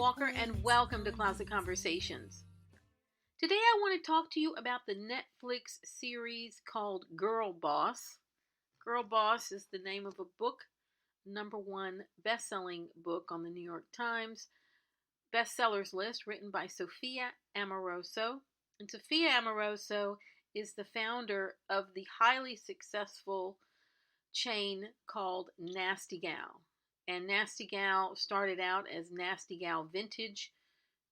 Walker, and welcome to Closet Conversations. Today I want to talk to you about the Netflix series called Girl Boss. Girl Boss is the name of a book, #1 best-selling book on the New York Times bestsellers list, written by Sophia Amoruso. And Sophia Amoruso is the founder of the highly successful chain called Nasty Gal. And Nasty Gal started out as Nasty Gal Vintage.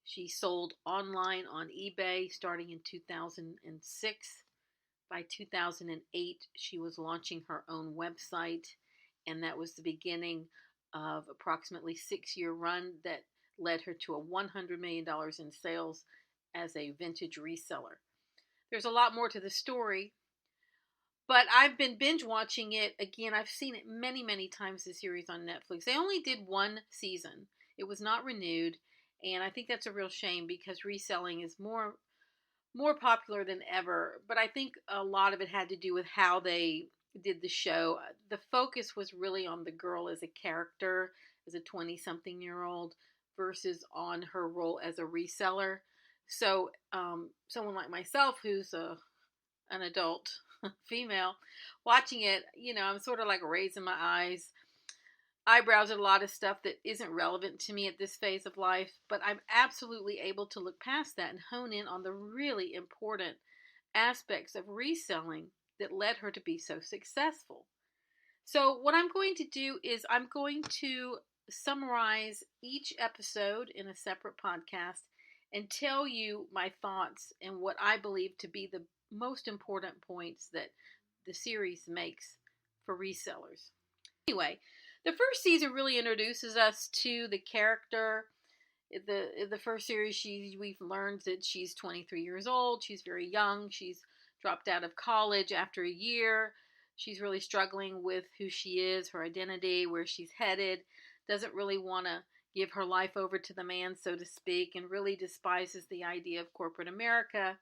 She sold online on eBay starting in 2006. By 2008, she was launching her own website, and that was the beginning of approximately 6-year run that led her to $100 million in sales as a vintage reseller. There's a lot more to the story, but I've been binge watching it again. I've seen it many, many times, the series on Netflix. They only did one season. It was not renewed, and I think that's a real shame because reselling is more popular than ever. But I think a lot of it had to do with how they did the show. The focus was really on the girl as a character, as a 20-something-year-old, versus on her role as a reseller. So someone like myself, who's an adult female, watching it, I'm sort of like raising my eyebrows at a lot of stuff that isn't relevant to me at this phase of life, but I'm absolutely able to look past that and hone in on the really important aspects of reselling that led her to be so successful. So what I'm going to do is I'm going to summarize each episode in a separate podcast and tell you my thoughts and what I believe to be the most important points that the series makes for resellers. Anyway, the first season really introduces us to the character. The first series, we've learned that she's 23 years old. She's very young. She's dropped out of college after a year. She's really struggling with who she is, her identity, where she's headed. Doesn't really want to give her life over to the man, so to speak, and really despises the idea of corporate America.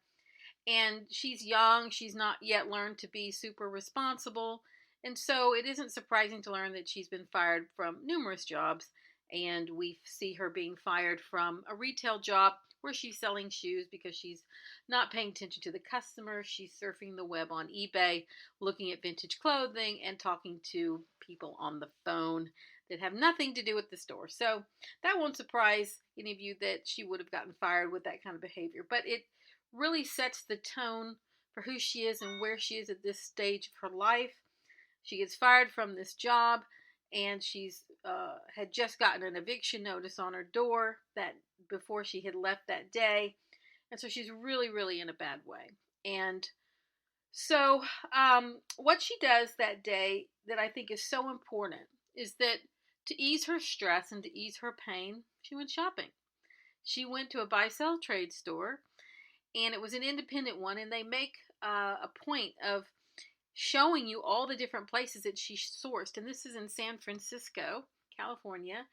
And she's young. She's not yet learned to be super responsible. And so it isn't surprising to learn that she's been fired from numerous jobs. And we see her being fired from a retail job where she's selling shoes because she's not paying attention to the customer. She's surfing the web on eBay, looking at vintage clothing and talking to people on the phone that have nothing to do with the store. So that won't surprise any of you that she would have gotten fired with that kind of behavior. But it really sets the tone for who she is and where she is at this stage of her life. She gets fired from this job, and she's had just gotten an eviction notice on her door that before she had left that day, and so she's really, really in a bad way. And so what she does that day that I think is so important is that to ease her stress and to ease her pain, she went shopping. She went to a buy-sell trade store, and it was an independent one, and they make a point of showing you all the different places that she sourced. And this is in San Francisco, California.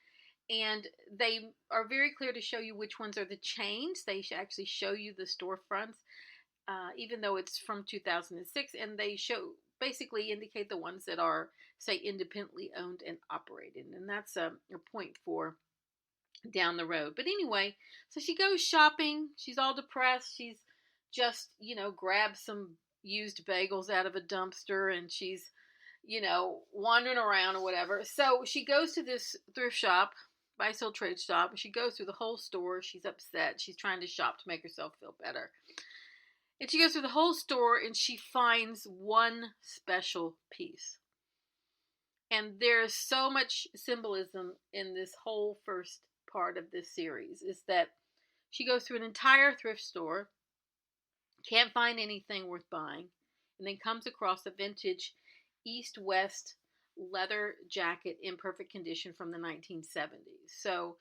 And they are very clear to show you which ones are the chains. They actually show you the storefronts, even though it's from 2006. And they basically indicate the ones that are, say, independently owned and operated. And that's a point for down the road. But anyway, so she goes shopping. She's all depressed. She's just, grabbed some used bagels out of a dumpster, and she's, wandering around or whatever. So she goes to this thrift shop, buy-sell trade shop. She goes through the whole store. She's upset. She's trying to shop to make herself feel better. And she goes through the whole store, and she finds one special piece. And there's so much symbolism in this whole first part of this series, is that she goes through an entire thrift store, can't find anything worth buying, and then comes across a vintage East-West leather jacket in perfect condition from the 1970s. So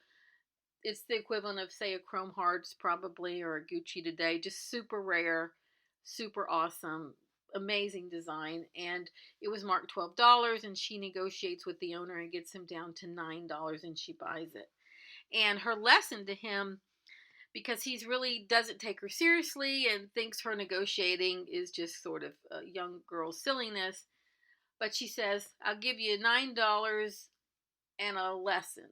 it's the equivalent of, say, a Chrome Hearts probably, or a Gucci today. Just super rare, super awesome, amazing design. And it was marked $12, and she negotiates with the owner and gets him down to $9, and she buys it. And her lesson to him, because he's really doesn't take her seriously and thinks her negotiating is just sort of a young girl silliness. But she says, I'll give you $9 and a lesson.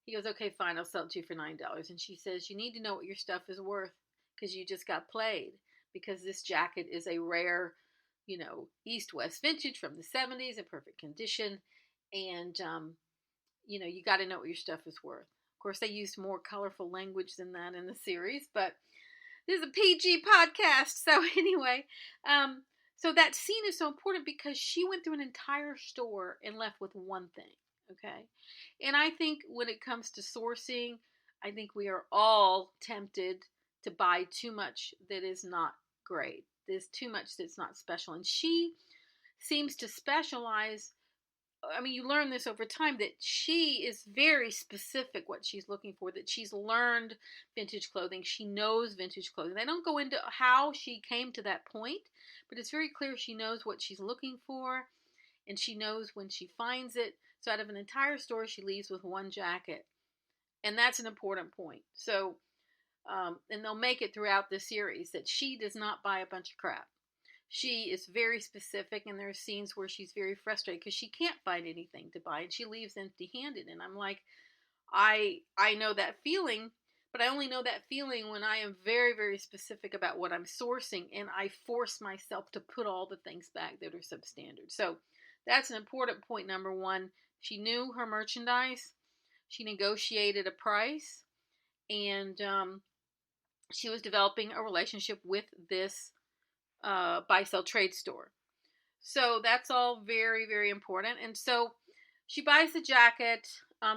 He goes, okay, fine, I'll sell it to you for $9. And she says, you need to know what your stuff is worth because you just got played. Because this jacket is a rare, East-West vintage from the 70s in perfect condition. And, you got to know what your stuff is worth. Of course, they used more colorful language than that in the series, but this is a PG podcast. So anyway, so that scene is so important because she went through an entire store and left with one thing. Okay. And I think when it comes to sourcing, I think we are all tempted to buy too much that is not great. There's too much that's not special. And she seems to specialize. I mean, you learn this over time that she is very specific what she's looking for, that she's learned vintage clothing. She knows vintage clothing. They don't go into how she came to that point, but it's very clear she knows what she's looking for and she knows when she finds it. So out of an entire store, she leaves with one jacket. And that's an important point. So, and they'll make it throughout the series that she does not buy a bunch of crap. She is very specific, and there are scenes where she's very frustrated because she can't find anything to buy, and she leaves empty-handed. And I'm like, I know that feeling, but I only know that feeling when I am very, very specific about what I'm sourcing, and I force myself to put all the things back that are substandard. So that's an important point, number one. She knew her merchandise. She negotiated a price, and she was developing a relationship with this buy-sell trade store. So that's all very, very important. And so she buys the jacket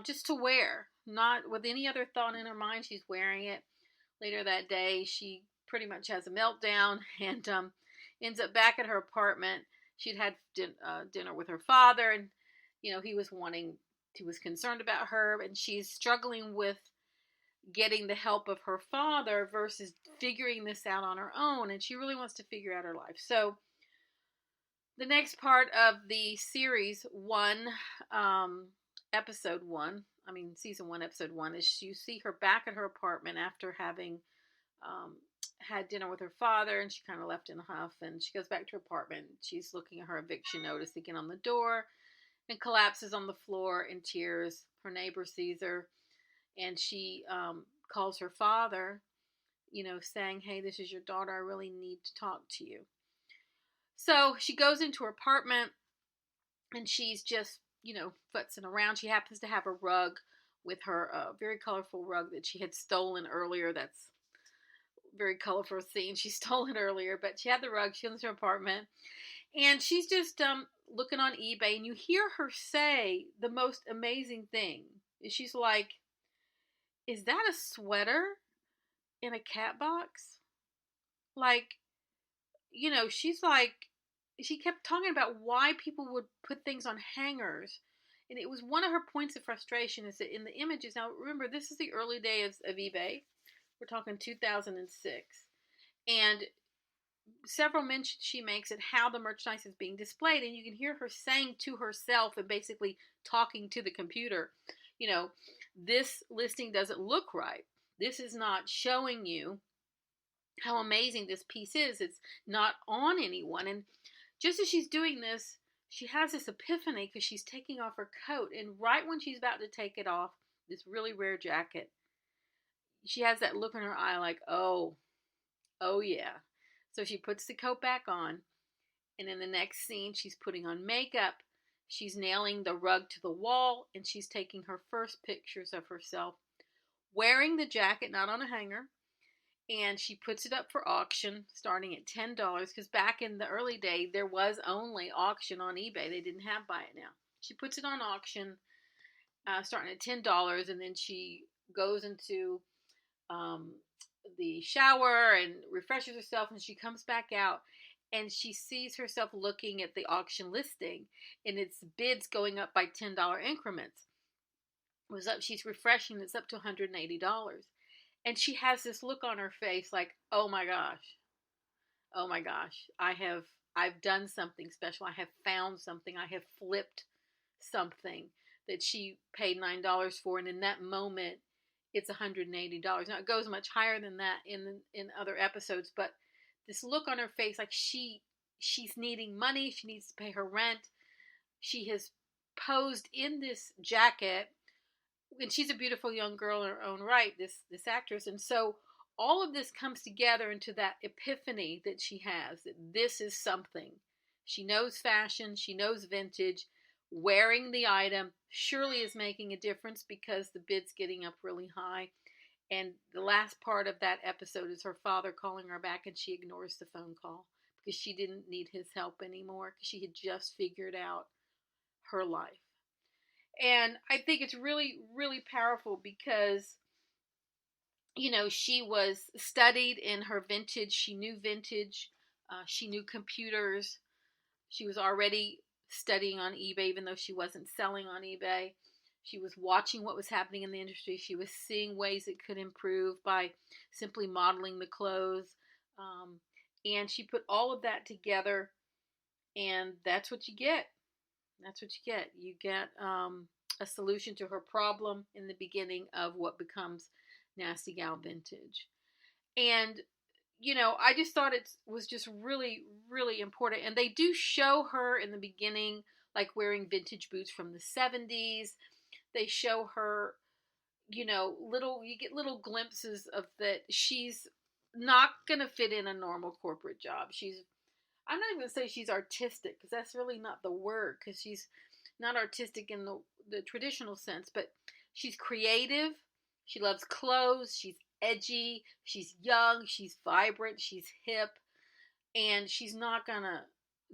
just to wear, not with any other thought in her mind. She's wearing it. Later that day, she pretty much has a meltdown and ends up back at her apartment. She'd had dinner with her father, and he was concerned about her, and she's struggling with getting the help of her father versus figuring this out on her own, and she really wants to figure out her life. So the next part of the series season 1, episode 1, is you see her back at her apartment after having had dinner with her father, and she kind of left in a huff, and she goes back to her apartment. She's looking at her eviction notice again on the door and collapses on the floor in tears. Her neighbor sees her, and she calls her father, saying, hey, this is your daughter. I really need to talk to you. So she goes into her apartment, and she's just, futzing around. She happens to have a rug with her, very colorful rug that she had stolen earlier. That's a very colorful scene. She stole it earlier, but she had the rug. She was in her apartment, and she's just looking on eBay, and you hear her say the most amazing thing. She's like, is that a sweater in a cat box? Like, she's like, she kept talking about why people would put things on hangers. And it was one of her points of frustration is that in the images, now remember, this is the early days of eBay. We're talking 2006. And several mentions she makes at how the merchandise is being displayed. And you can hear her saying to herself and basically talking to the computer, this listing doesn't look right. This is not showing you how amazing this piece is. It's not on anyone. And just as she's doing this, she has this epiphany because she's taking off her coat. And right when she's about to take it off, this really rare jacket, she has that look in her eye like, oh yeah. So she puts the coat back on. And in the next scene, she's putting on makeup. She's nailing the rug to the wall. And she's taking her first pictures of herself wearing the jacket, not on a hanger. And she puts it up for auction starting at $10 because back in the early day, there was only auction on eBay. They didn't have buy it now. She puts it on auction starting at $10, and then she goes into the shower and refreshes herself, and she comes back out, and she sees herself looking at the auction listing, and it's bids going up by $10 increments. She's refreshing, it's up to $180. And she has this look on her face like, oh my gosh, I've done something special. I have found something. I have flipped something that she paid $9 for. And in that moment, it's $180. Now, it goes much higher than that in other episodes. But this look on her face, like she's needing money. She needs to pay her rent. She has posed in this jacket and she's a beautiful young girl in her own right, this actress. And so all of this comes together into that epiphany that she has, that this is something. She knows fashion, she knows vintage. Wearing the item surely is making a difference because the bid's getting up really high. And the last part of that episode is her father calling her back, and she ignores the phone call because she didn't need his help anymore because she had just figured out her life. And I think it's really, really powerful because, she was studied in her vintage. She knew vintage. She knew computers. She was already studying on eBay, even though she wasn't selling on eBay. She was watching what was happening in the industry. She was seeing ways it could improve by simply modeling the clothes. And she put all of that together, and that's what you get. That's what you get. You get a solution to her problem in the beginning of what becomes Nasty Gal Vintage. And, I just thought it was just really, really important. And they do show her in the beginning, like wearing vintage boots from the 70s. They show her, you get little glimpses of that she's not going to fit in a normal corporate job. I'm not even going to say she's artistic because that's really not the word, because she's not artistic in the traditional sense, but she's creative. She loves clothes. She's edgy. She's young. She's vibrant. She's hip. And she's not going to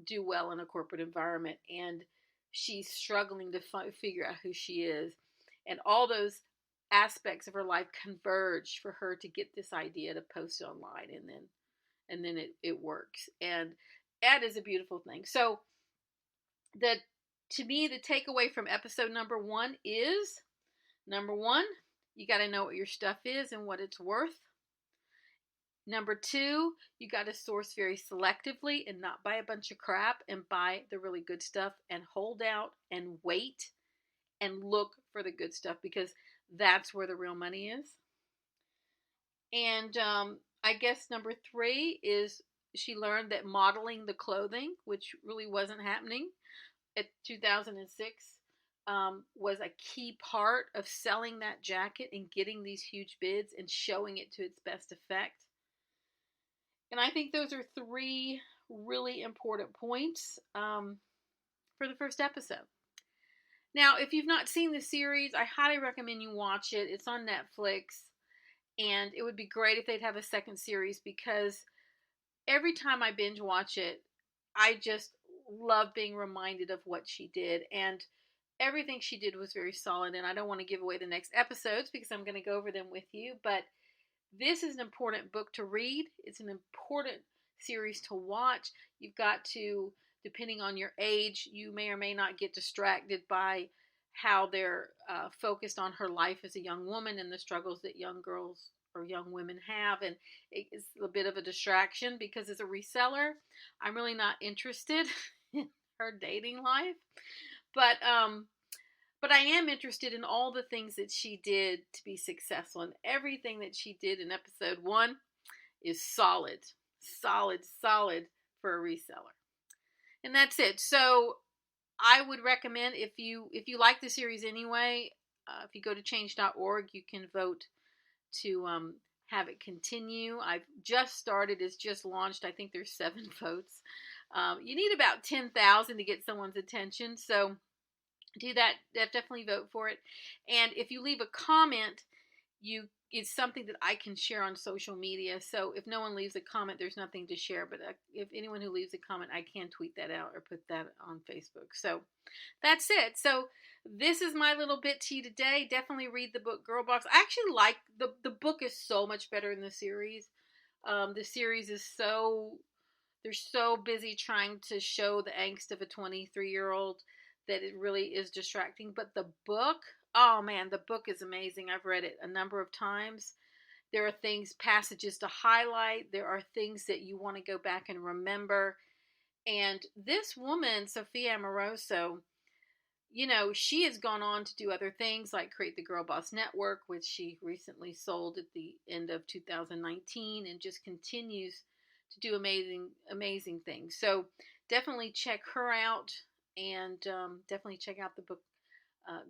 do well in a corporate environment. And she's struggling to figure out who she is. And all those aspects of her life converge for her to get this idea to post it online, and then it works. And that is a beautiful thing. So to me, the takeaway from episode number 1 is, number 1, you got to know what your stuff is and what it's worth. Number 2, you got to source very selectively and not buy a bunch of crap, and buy the really good stuff and hold out and wait and look for the good stuff, because that's where the real money is. And I guess number 3 is she learned that modeling the clothing, which really wasn't happening at 2006, was a key part of selling that jacket and getting these huge bids and showing it to its best effect. And I think those are 3 really important points for the first episode. Now, if you've not seen the series, I highly recommend you watch it. It's on Netflix, and it would be great if they'd have a second series, because every time I binge watch it, I just love being reminded of what she did. And everything she did was very solid, and I don't want to give away the next episodes because I'm going to go over them with you, but this is an important book to read. It's an important series to watch. You've got to, depending on your age, you may or may not get distracted by how they're focused on her life as a young woman and the struggles that young girls or young women have. And it's a bit of a distraction because as a reseller, I'm really not interested in her dating life. But I am interested in all the things that she did to be successful. And everything that she did in episode 1 is solid for a reseller. And that's it. So I would recommend, if you like the series anyway, if you go to change.org, you can vote to have it continue. I've just started. It's just launched. I think there's 7 votes. You need about 10,000 to get someone's attention. So do that. Definitely vote for it. And if you leave a comment, it's something that I can share on social media. So if no one leaves a comment, there's nothing to share. But if anyone who leaves a comment, I can tweet that out or put that on Facebook. So that's it. So this is my little bit to you today. Definitely read the book Girl Boss. I actually like the book is so much better than the series. The series is they're so busy trying to show the angst of a 23-year-old that it really is distracting. But the book, oh man, the book is amazing. I've read it a number of times. There are passages to highlight. There are things that you want to go back and remember. And this woman, Sophia Amoroso, she has gone on to do other things like create the Girl Boss Network, which she recently sold at the end of 2019, and just continues to do amazing things. So definitely check her out, and definitely check out the book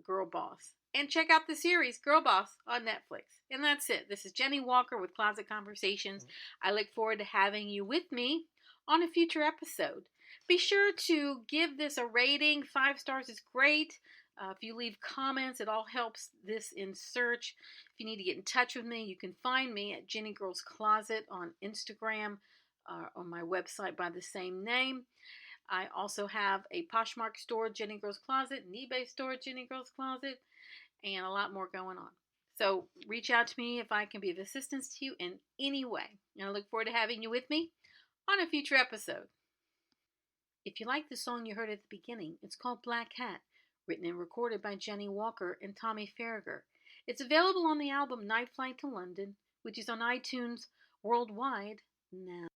Girl Boss. and check out the series Girl Boss on Netflix. And that's it. This is Jennie Walker with Closet Conversations. I look forward to having you with me on a future episode. Be sure to give this a rating. 5 stars is great. If you leave comments, it all helps this in search. If you need to get in touch with me, you can find me at Jennie Girl's Closet on Instagram, on my website by the same name. I also have a Poshmark store, Jennie Girl's Closet, an eBay store, Jennie Girl's Closet, and a lot more going on. So reach out to me if I can be of assistance to you in any way. And I look forward to having you with me on a future episode. If you like the song you heard at the beginning, it's called Black Hat, written and recorded by Jennie Walker and Tommy Farragher. It's available on the album Night Flight to London, which is on iTunes worldwide now.